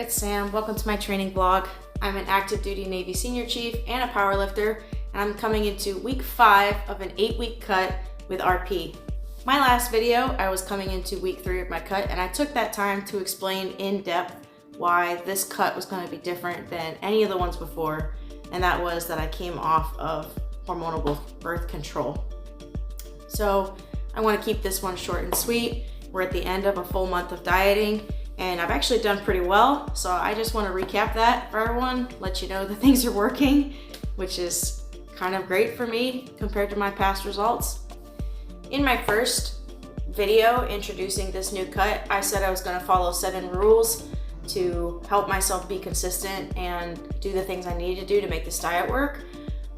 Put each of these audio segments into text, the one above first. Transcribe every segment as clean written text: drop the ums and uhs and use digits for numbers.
it's Sam. Welcome to my training vlog. I'm an active duty Navy senior chief and a powerlifter, and I'm coming into week 5 of an 8-week cut with RP. My last video, I was coming into week 3 of my cut, and I took that time to explain in depth why this cut was going to be different than any of the ones before, and that was that I came off of hormonal birth control. So I want to keep this one short and sweet. We're at the end of a full month of dieting, and I've actually done pretty well. So I just want to recap that for everyone, let you know that things are working, which is kind of great for me compared to my past results. In my first video introducing this new cut, I said I was going to follow 7 rules to help myself be consistent and do the things I need to do to make this diet work.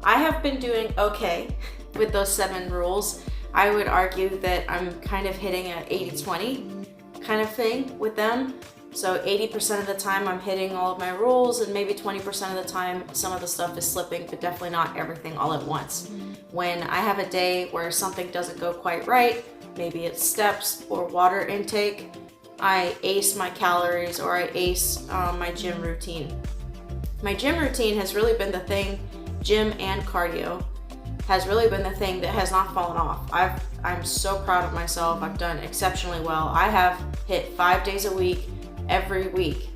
I have been doing okay with those 7 rules. I would argue that I'm kind of hitting an 80-20 kind of thing with them. So 80% of the time I'm hitting all of my rules, and maybe 20% of the time some of the stuff is slipping, but definitely not everything all at once. When I have a day where something doesn't go quite right, maybe it's steps or water intake, I ace my calories or I ace my gym routine. My gym routine has really been the thing, gym and cardio, has really been the thing that has not fallen off. I'm so proud of myself. I've done exceptionally well. I have hit 5 days a week, every week,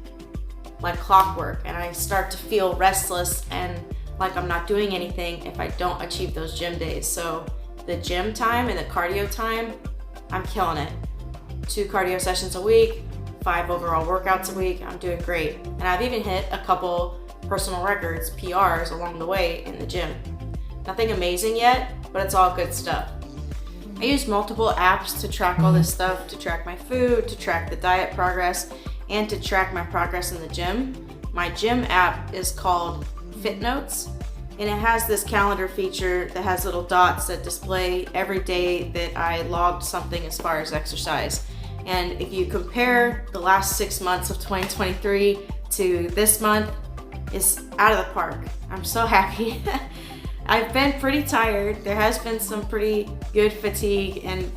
like clockwork, and I start to feel restless and like I'm not doing anything if I don't achieve those gym days. So the gym time and the cardio time, I'm killing it. 2 cardio sessions a week, 5 overall workouts a week, I'm doing great. And I've even hit a couple personal records, PRs, along the way in the gym. Nothing amazing yet, but it's all good stuff. I use multiple apps to track all this stuff, to track my food, to track the diet progress, and to track my progress in the gym. My gym app is called FitNotes, and it has this calendar feature that has little dots that display every day that I logged something as far as exercise. And if you compare the last 6 months of 2023 to this month, it's out of the park. I'm so happy. I've been pretty tired. There has been some pretty good fatigue and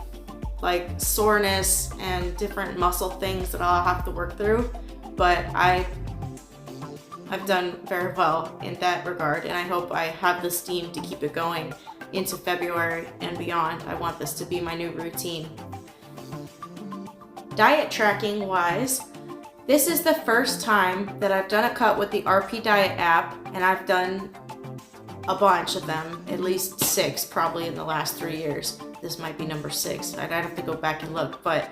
like soreness and different muscle things that I'll have to work through, but I've done very well in that regard, and I hope I have the steam to keep it going into February and beyond. I want this to be my new routine. Diet tracking wise, this is the first time that I've done a cut with the RP Diet app, and I've done a bunch of them, at least 6 probably in the last 3 years. This might be number 6. I'd have to go back and look, but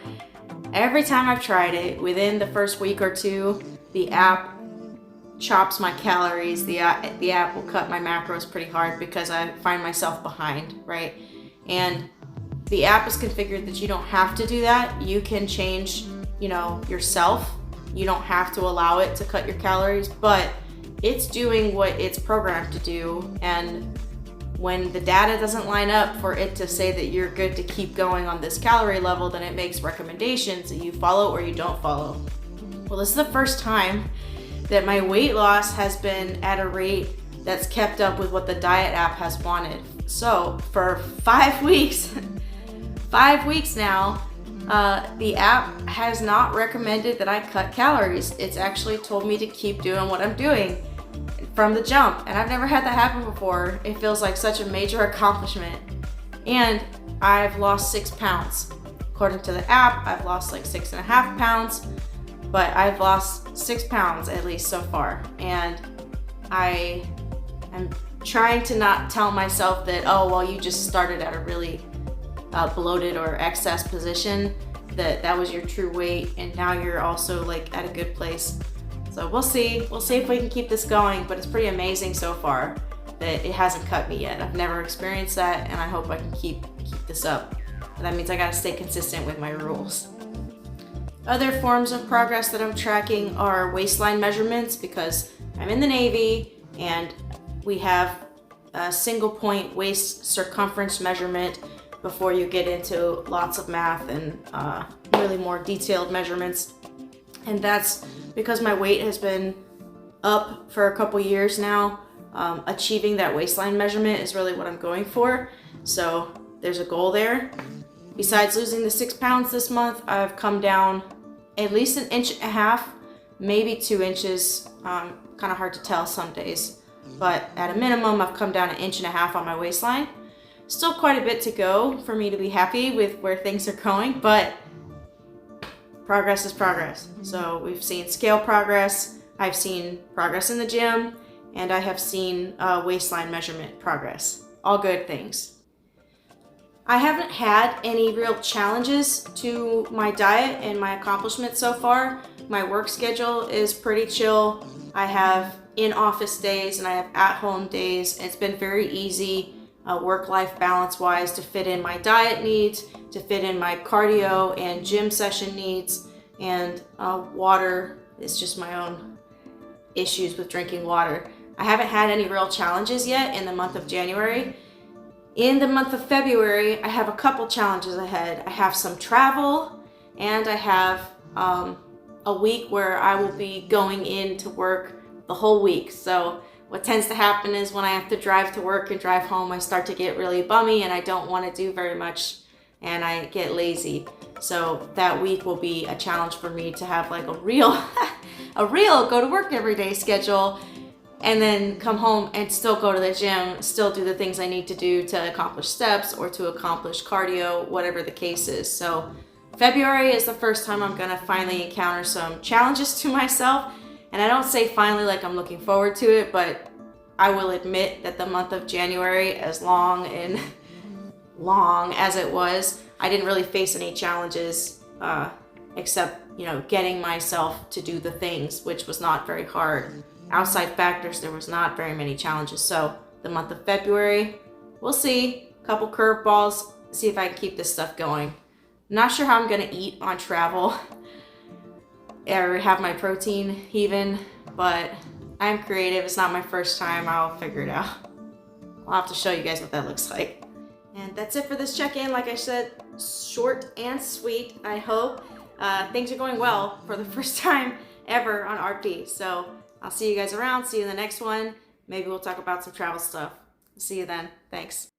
every time I've tried it, within the first week or 2, the app chops my calories. The app will cut my macros pretty hard because I find myself behind, right? And the app is configured that you don't have to do that. You can change, yourself. You don't have to allow it to cut your calories, but it's doing what it's programmed to do, and when the data doesn't line up for it to say that you're good to keep going on this calorie level, then it makes recommendations that you follow or you don't follow. Well, this is the first time that my weight loss has been at a rate that's kept up with what the diet app has wanted. So for 5 weeks, 5 weeks now, the app has not recommended that I cut calories. It's actually told me to keep doing what I'm doing from the jump, and I've never had that happen before. It feels like such a major accomplishment, and I've lost 6 pounds. According to the app, I've lost like 6.5 pounds, but I've lost 6 pounds at least so far, and I am trying to not tell myself that, oh, well, you just started at a really bloated or excess position, that was your true weight, and now you're also like at a good place. So we'll see if we can keep this going, but it's pretty amazing so far that it hasn't cut me yet. I've never experienced that, and I hope I can keep this up. And that means I gotta stay consistent with my rules. Other forms of progress that I'm tracking are waistline measurements, because I'm in the Navy and we have a single point waist circumference measurement before you get into lots of math and really more detailed measurements. And that's because my weight has been up for a couple years now. Achieving that waistline measurement is really what I'm going for. So there's a goal there. Besides losing the 6 pounds this month, I've come down at least 1.5 inches maybe 2 inches. Kind of hard to tell some days, but at a minimum, I've come down 1.5 inches on my waistline. Still quite a bit to go for me to be happy with where things are going, but progress is progress. So we've seen scale progress, I've seen progress in the gym, and I have seen waistline measurement progress. All good things. I haven't had any real challenges to my diet and my accomplishments so far. My work schedule is pretty chill. I have in-office days and I have at-home days. It's been very easy work-life balance-wise to fit in my diet needs, to fit in my cardio and gym session needs, and water is just my own issues with drinking water. I haven't had any real challenges yet in the month of January. In the month of February, I have a couple challenges ahead. I have some travel, and I have a week where I will be going into work the whole week. So what tends to happen is when I have to drive to work and drive home, I start to get really bummy and I don't want to do very much and I get lazy. So that week will be a challenge for me to have like a real go to work every day schedule, and then come home and still go to the gym, still do the things I need to do to accomplish steps or to accomplish cardio, whatever the case is. So February is the first time I'm gonna finally encounter some challenges to myself. And I don't say finally like I'm looking forward to it, but I will admit that the month of January, as long as it was, I didn't really face any challenges except, getting myself to do the things, which was not very hard. Outside factors, there was not very many challenges. So the month of February, we'll see. A couple curveballs, see if I can keep this stuff going. Not sure how I'm gonna eat on travel or have my protein even, but I'm creative. It's not my first time. I'll figure it out. I'll have to show you guys what that looks like. And that's it for this check-in. Like I said, short and sweet, I hope. Things are going well for the first time ever on RP. So I'll see you guys around. See you in the next one. Maybe we'll talk about some travel stuff. See you then. Thanks.